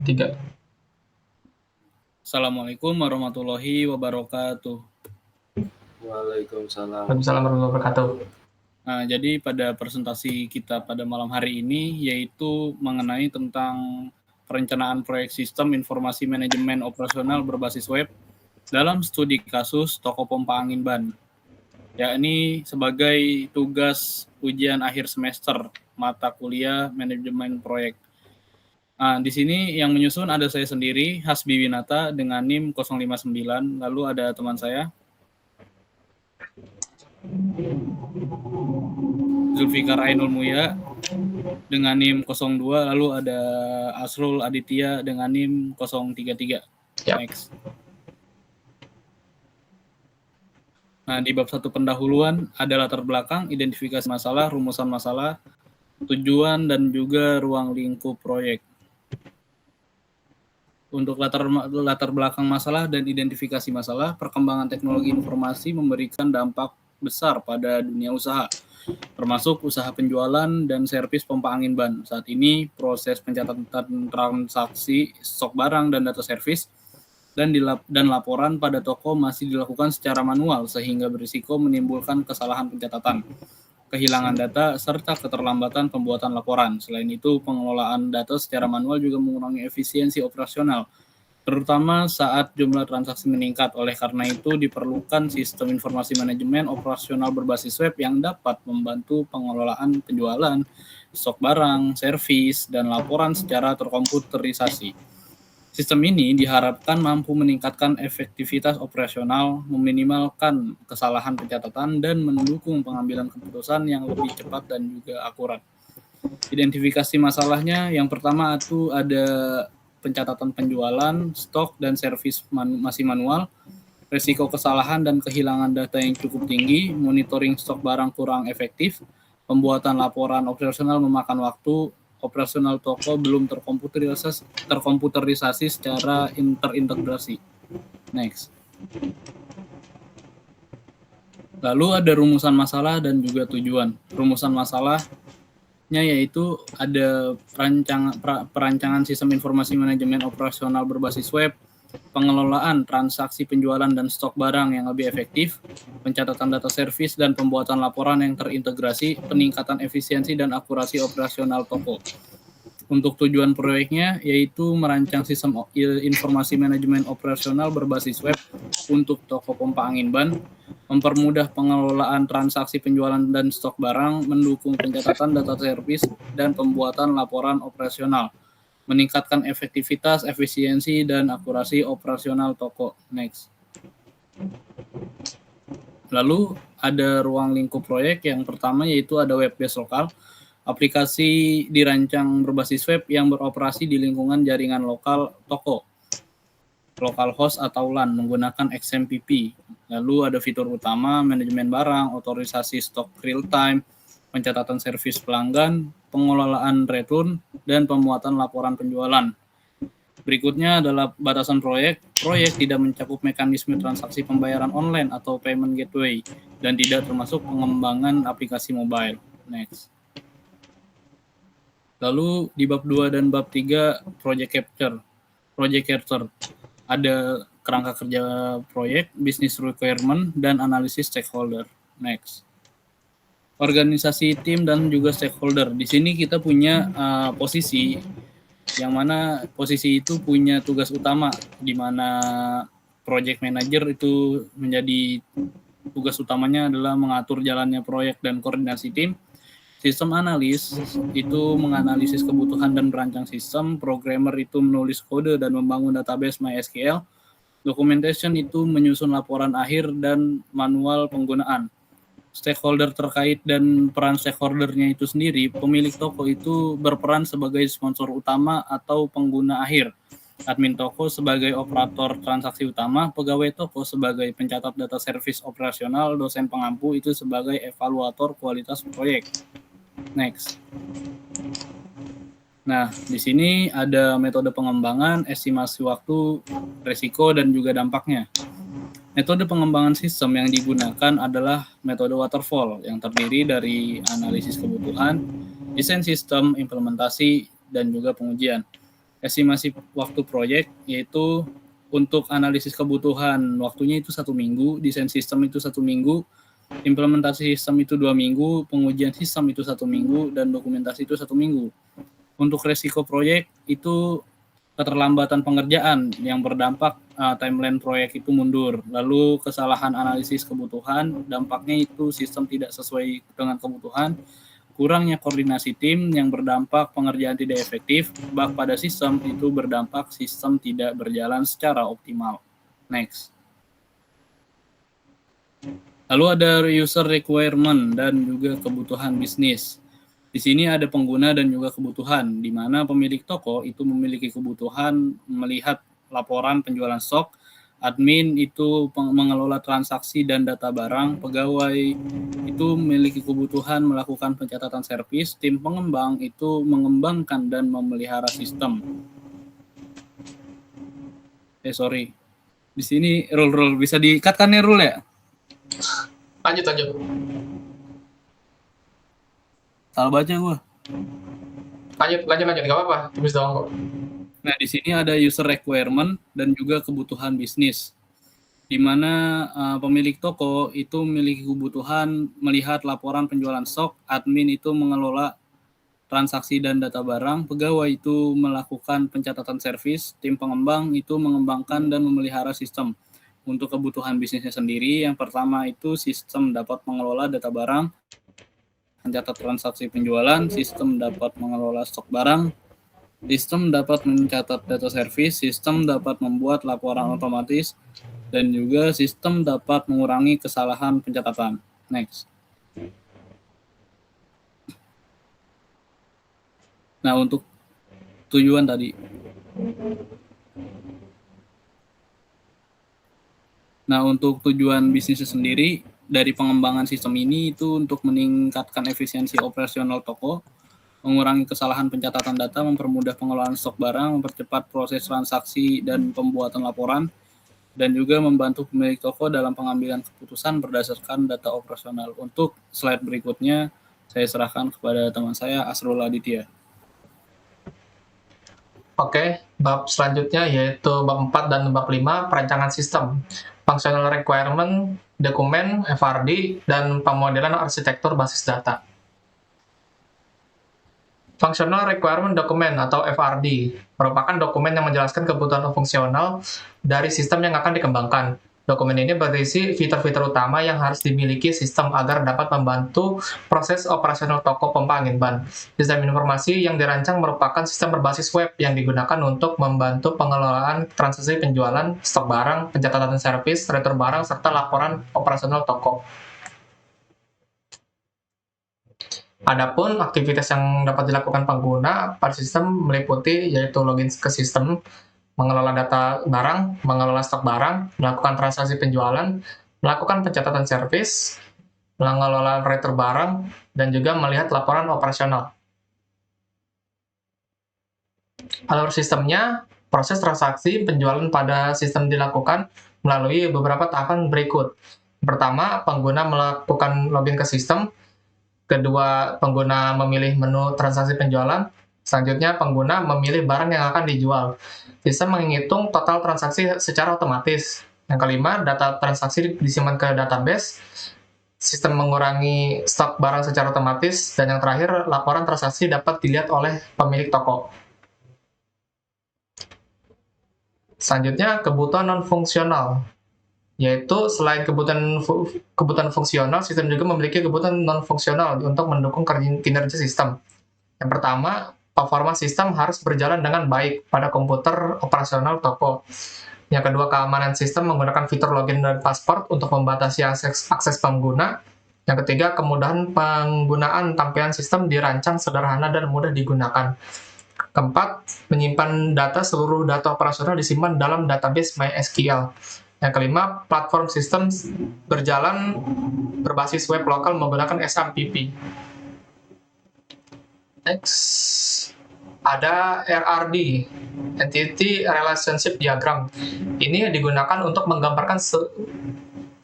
Tiga. Assalamualaikum warahmatullahi wabarakatuh. Waalaikumsalam. Waalaikumsalam warahmatullahi wabarakatuh. Nah, jadi pada presentasi kita pada malam hari ini yaitu mengenai tentang perencanaan proyek sistem informasi manajemen operasional berbasis web dalam studi kasus toko pompa angin ban, yakni sebagai tugas ujian akhir semester mata kuliah manajemen proyek. Nah, di sini yang menyusun ada saya sendiri, Hasbi Winata dengan NIM 059, lalu ada teman saya Zulfikar Ainul Muya dengan NIM 02, lalu ada Asrul Aditya dengan NIM 033. Ya. Next. Nah, di bab 1 pendahuluan ada latar belakang, identifikasi masalah, rumusan masalah, tujuan, dan juga ruang lingkup proyek. Untuk latar belakang masalah dan identifikasi masalah, perkembangan teknologi informasi memberikan dampak besar pada dunia usaha, termasuk usaha penjualan dan servis pompa angin ban. Saat ini, proses pencatatan transaksi, stok barang, dan data servis dan laporan pada toko masih dilakukan secara manual, sehingga berisiko menimbulkan kesalahan pencatatan, kehilangan data, serta keterlambatan pembuatan laporan. Selain itu, pengelolaan data secara manual juga mengurangi efisiensi operasional, terutama saat jumlah transaksi meningkat. Oleh karena itu, diperlukan sistem informasi manajemen operasional berbasis web yang dapat membantu pengelolaan penjualan, stok barang, servis, dan laporan secara terkomputerisasi. Sistem ini diharapkan mampu meningkatkan efektivitas operasional, meminimalkan kesalahan pencatatan, dan mendukung pengambilan keputusan yang lebih cepat dan juga akurat. Identifikasi masalahnya, yang pertama itu ada pencatatan penjualan, stok, dan servis masih manual, risiko kesalahan dan kehilangan data yang cukup tinggi, monitoring stok barang kurang efektif, pembuatan laporan operasional memakan waktu, operasional toko belum terkomputerisasi secara terintegrasi. Next. Lalu ada rumusan masalah dan juga tujuan. Rumusan masalahnya yaitu ada perancangan sistem informasi manajemen operasional berbasis web, pengelolaan transaksi penjualan dan stok barang yang lebih efektif, pencatatan data servis dan pembuatan laporan yang terintegrasi, peningkatan efisiensi dan akurasi operasional toko. Untuk tujuan proyeknya yaitu merancang sistem informasi manajemen operasional berbasis web untuk toko pompa angin ban, mempermudah pengelolaan transaksi penjualan dan stok barang, mendukung pencatatan data servis dan pembuatan laporan operasional, meningkatkan efektivitas, efisiensi, dan akurasi operasional toko. Next. Lalu ada ruang lingkup proyek. Yang pertama yaitu ada web based lokal. Aplikasi dirancang berbasis web yang beroperasi di lingkungan jaringan lokal toko, local host atau LAN menggunakan XMPP. Lalu ada fitur utama, manajemen barang, otorisasi stok real time, pencatatan servis pelanggan, pengelolaan return, dan pemuatan laporan penjualan. Berikutnya adalah batasan proyek. Proyek tidak mencakup mekanisme transaksi pembayaran online atau payment gateway dan tidak termasuk pengembangan aplikasi mobile. Next. Lalu di bab 2 dan bab 3 project capture. Ada kerangka kerja proyek, business requirement, dan analisis stakeholder. Next. Organisasi tim dan juga stakeholder. Di sini kita punya posisi yang mana posisi itu punya tugas utama, di mana project manager itu menjadi tugas utamanya adalah mengatur jalannya proyek dan koordinasi tim. Sistem analis itu menganalisis kebutuhan dan merancang sistem, programmer itu menulis kode dan membangun database MySQL, documentation itu menyusun laporan akhir dan manual penggunaan. Stakeholder terkait dan peran stakeholdernya itu sendiri, pemilik toko itu berperan sebagai sponsor utama atau pengguna akhir, admin toko sebagai operator transaksi utama, pegawai toko sebagai pencatat data servis operasional, dosen pengampu itu sebagai evaluator kualitas proyek. Next. Nah, di sini ada metode pengembangan, estimasi waktu, risiko, dan juga dampaknya. Metode pengembangan sistem yang digunakan adalah metode waterfall yang terdiri dari analisis kebutuhan, desain sistem, implementasi, dan juga pengujian. Estimasi waktu proyek yaitu untuk analisis kebutuhan waktunya itu 1 minggu, desain sistem itu 1 minggu, implementasi sistem itu 2 minggu, pengujian sistem itu 1 minggu, dan dokumentasi itu 1 minggu. Untuk resiko proyek itu keterlambatan pengerjaan yang berdampak timeline proyek itu mundur. Lalu kesalahan analisis kebutuhan, dampaknya itu sistem tidak sesuai dengan kebutuhan. Kurangnya koordinasi tim yang berdampak pengerjaan tidak efektif, bug pada sistem itu berdampak sistem tidak berjalan secara optimal. Next. Lalu ada user requirement dan juga kebutuhan bisnis. Di sini ada pengguna dan juga kebutuhan, di mana pemilik toko itu memiliki kebutuhan melihat laporan penjualan stok, admin itu mengelola transaksi dan data barang, pegawai itu memiliki kebutuhan melakukan pencatatan servis, tim pengembang itu mengembangkan dan memelihara sistem. Sorry. Di sini rule bisa di-cut kan ya rule ya? Lanjut. Salah baca gua. Lanjut, nggak apa-apa, tulis doang kok. Nah, di sini ada user requirement dan juga kebutuhan bisnis, di mana pemilik toko itu memiliki kebutuhan melihat laporan penjualan stok, admin itu mengelola transaksi dan data barang, pegawai itu melakukan pencatatan servis, tim pengembang itu mengembangkan dan memelihara sistem. Untuk kebutuhan bisnisnya sendiri, yang pertama itu sistem dapat mengelola data barang, mencatat transaksi penjualan, sistem dapat mengelola stok barang, sistem dapat mencatat data servis, sistem dapat membuat laporan otomatis, dan juga sistem dapat mengurangi kesalahan pencatatan. Next. Nah, untuk tujuan tadi. Nah, untuk tujuan bisnisnya sendiri, dari pengembangan sistem ini itu untuk meningkatkan efisiensi operasional toko, mengurangi kesalahan pencatatan data, mempermudah pengelolaan stok barang, mempercepat proses transaksi dan pembuatan laporan, dan juga membantu pemilik toko dalam pengambilan keputusan berdasarkan data operasional. Untuk slide berikutnya, saya serahkan kepada teman saya, Asrul Aditya. Oke, bab selanjutnya yaitu bab 4 dan bab 5, perancangan sistem, functional requirement, dokumen, FRD, dan pemodelan arsitektur basis data. Functional Requirement Document atau FRD merupakan dokumen yang menjelaskan kebutuhan fungsional dari sistem yang akan dikembangkan. Dokumen ini berisi fitur-fitur utama yang harus dimiliki sistem agar dapat membantu proses operasional toko pompa angin ban. Sistem informasi yang dirancang merupakan sistem berbasis web yang digunakan untuk membantu pengelolaan transaksi penjualan, stok barang, pencatatan servis, retur barang, serta laporan operasional toko. Adapun aktivitas yang dapat dilakukan pengguna pada sistem meliputi yaitu login ke sistem, mengelola data barang, mengelola stok barang, melakukan transaksi penjualan, melakukan pencatatan servis, mengelola retur barang, dan juga melihat laporan operasional. Alur sistemnya, proses transaksi penjualan pada sistem dilakukan melalui beberapa tahapan berikut. Pertama, pengguna melakukan login ke sistem. Kedua, pengguna memilih menu transaksi penjualan. Selanjutnya, pengguna memilih barang yang akan dijual. Sistem menghitung total transaksi secara otomatis. Yang kelima, data transaksi disimpan ke database. Sistem mengurangi stok barang secara otomatis. Dan yang terakhir, laporan transaksi dapat dilihat oleh pemilik toko. Selanjutnya, kebutuhan non-fungsional, yaitu selain kebutuhan fungsional, sistem juga memiliki kebutuhan non-fungsional untuk mendukung kinerja sistem. Yang pertama, performa sistem harus berjalan dengan baik pada komputer operasional toko. Yang kedua, keamanan sistem menggunakan fitur login dan password untuk membatasi akses pengguna. Yang ketiga, kemudahan penggunaan tampilan sistem dirancang sederhana dan mudah digunakan. Keempat, menyimpan data seluruh data operasional disimpan dalam database MySQL. Yang kelima, platform sistem berjalan berbasis web lokal menggunakan SMTP. Next, ada RRD, Entity Relationship Diagram. Ini digunakan untuk menggambarkan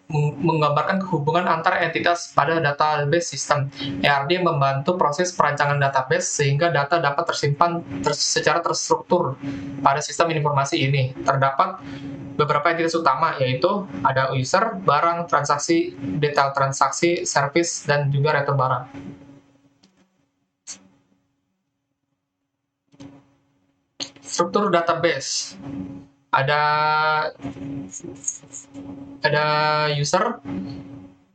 menggambarkan hubungan antar entitas pada database sistem. ERD membantu proses perancangan database sehingga data dapat tersimpan secara terstruktur pada sistem informasi ini. Terdapat beberapa entitas utama, yaitu ada user, barang, transaksi, detail transaksi, service, dan juga retur barang. Struktur database. Ada user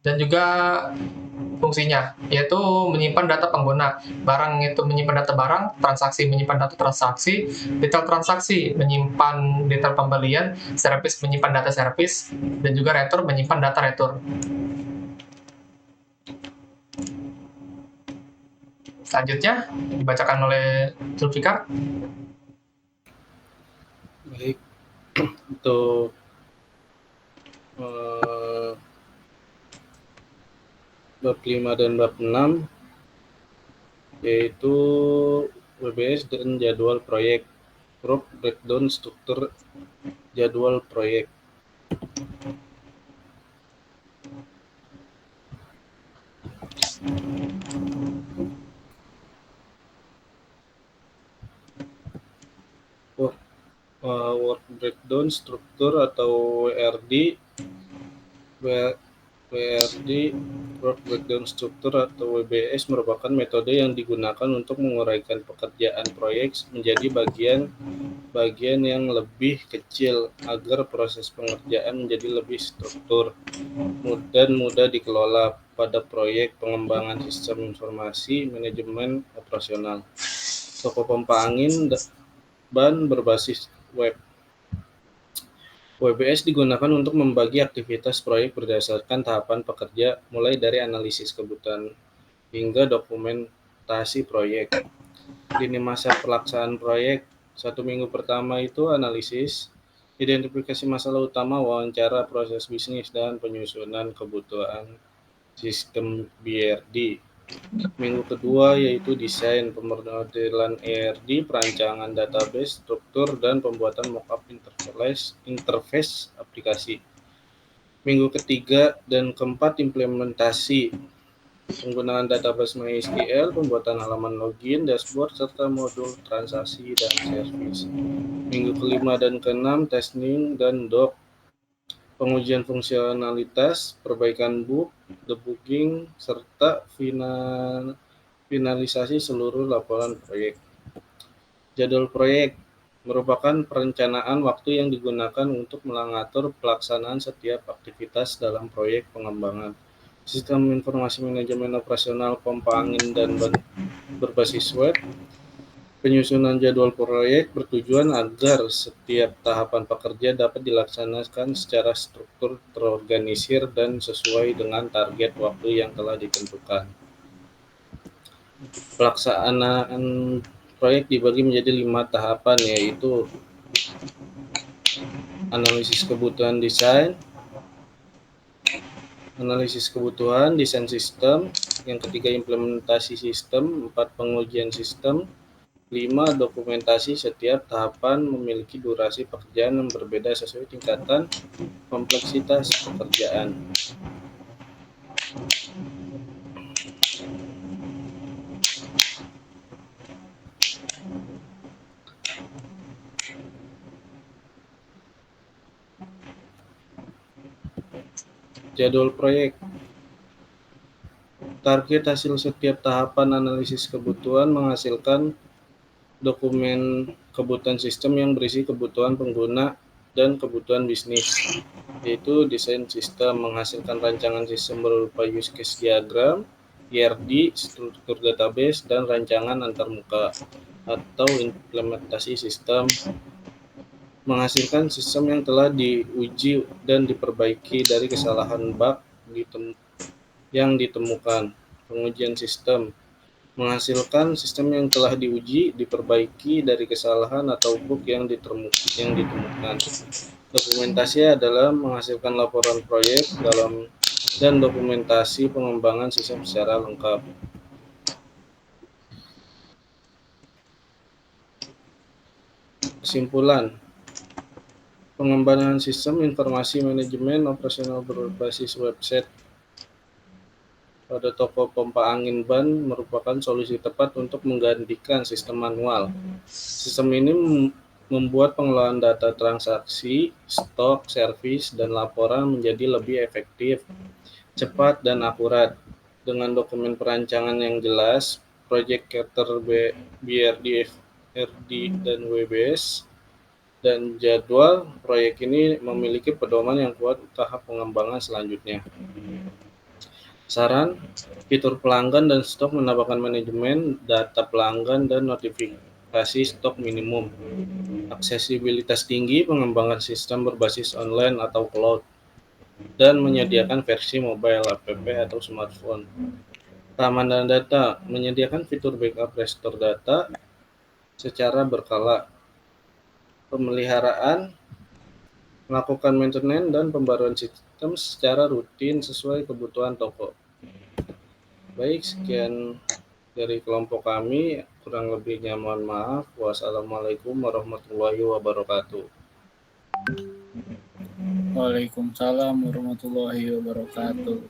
dan juga fungsinya, yaitu menyimpan data pengguna, barang itu menyimpan data barang, transaksi menyimpan data transaksi, detail transaksi menyimpan detail pembelian, service menyimpan data service, dan juga retur menyimpan data retur. Selanjutnya dibacakan oleh Zulfikar. Baik, untuk bab 5 dan bab 6 yaitu WBS dan jadwal proyek, work breakdown struktur jadwal proyek. Work breakdown struktur atau WRD Work Breakdown Structure atau WBS merupakan metode yang digunakan untuk menguraikan pekerjaan proyek menjadi bagian yang lebih kecil agar proses pengerjaan menjadi lebih struktur dan mudah dikelola pada proyek pengembangan sistem informasi manajemen operasional. Toko pompa angin ban berbasis web. WBS digunakan untuk membagi aktivitas proyek berdasarkan tahapan pekerja, mulai dari analisis kebutuhan hingga dokumentasi proyek. Lini masa pelaksanaan proyek, 1 minggu pertama itu analisis, identifikasi masalah utama, wawancara proses bisnis, dan penyusunan kebutuhan sistem BRD. Minggu kedua yaitu desain, pemodelan ERD, perancangan database, struktur, dan pembuatan mockup interface aplikasi. Minggu ketiga dan keempat implementasi, penggunaan database MySQL, pembuatan halaman login, dashboard, serta modul transaksi dan service. Minggu kelima dan keenam testing dan doc, pengujian fungsionalitas, perbaikan bug, debugging, serta finalisasi seluruh laporan proyek. Jadwal proyek merupakan perencanaan waktu yang digunakan untuk mengatur pelaksanaan setiap aktivitas dalam proyek pengembangan sistem informasi manajemen operasional pompa angin dan berbasis web. Penyusunan jadwal proyek bertujuan agar setiap tahapan pekerja dapat dilaksanakan secara struktur, terorganisir, dan sesuai dengan target waktu yang telah ditentukan. Pelaksanaan proyek dibagi menjadi 5 tahapan, yaitu analisis kebutuhan desain, desain sistem, yang ketiga implementasi sistem, 4 pengujian sistem, 5 dokumentasi. Setiap tahapan memiliki durasi pekerjaan yang berbeda sesuai tingkatan kompleksitas pekerjaan. Jadwal proyek. Target hasil setiap tahapan analisis kebutuhan menghasilkan dokumen kebutuhan sistem yang berisi kebutuhan pengguna dan kebutuhan bisnis, yaitu desain sistem menghasilkan rancangan sistem berupa use case diagram, ERD, struktur database, dan rancangan antarmuka atau implementasi sistem menghasilkan sistem yang telah diuji dan diperbaiki dari kesalahan bug yang ditemukan. Pengujian sistem menghasilkan sistem yang telah diuji, diperbaiki dari kesalahan atau bug yang ditemukan. Dokumentasi adalah menghasilkan laporan proyek dan dokumentasi pengembangan sistem secara lengkap. Kesimpulan, Pengembangan sistem informasi manajemen operasional berbasis website pada toko pompa angin ban merupakan solusi tepat untuk menggantikan sistem manual. Sistem ini membuat pengelolaan data transaksi, stok, servis, dan laporan menjadi lebih efektif, cepat, dan akurat. Dengan dokumen perancangan yang jelas, Project Cater BRD, FRD, dan WBS, dan jadwal proyek ini memiliki pedoman yang kuat tahap pengembangan selanjutnya. Saran, fitur pelanggan dan stok menambahkan manajemen data pelanggan dan notifikasi stok minimum. Aksesibilitas tinggi, pengembangan sistem berbasis online atau cloud, dan menyediakan versi mobile, app, atau smartphone. Keamanan data, menyediakan fitur backup restore data secara berkala. Pemeliharaan, melakukan maintenance dan pembaruan sistem secara rutin sesuai kebutuhan toko. Baik, sekian dari kelompok kami, kurang lebihnya mohon maaf. Wassalamualaikum warahmatullahi wabarakatuh. Waalaikumsalam warahmatullahi wabarakatuh.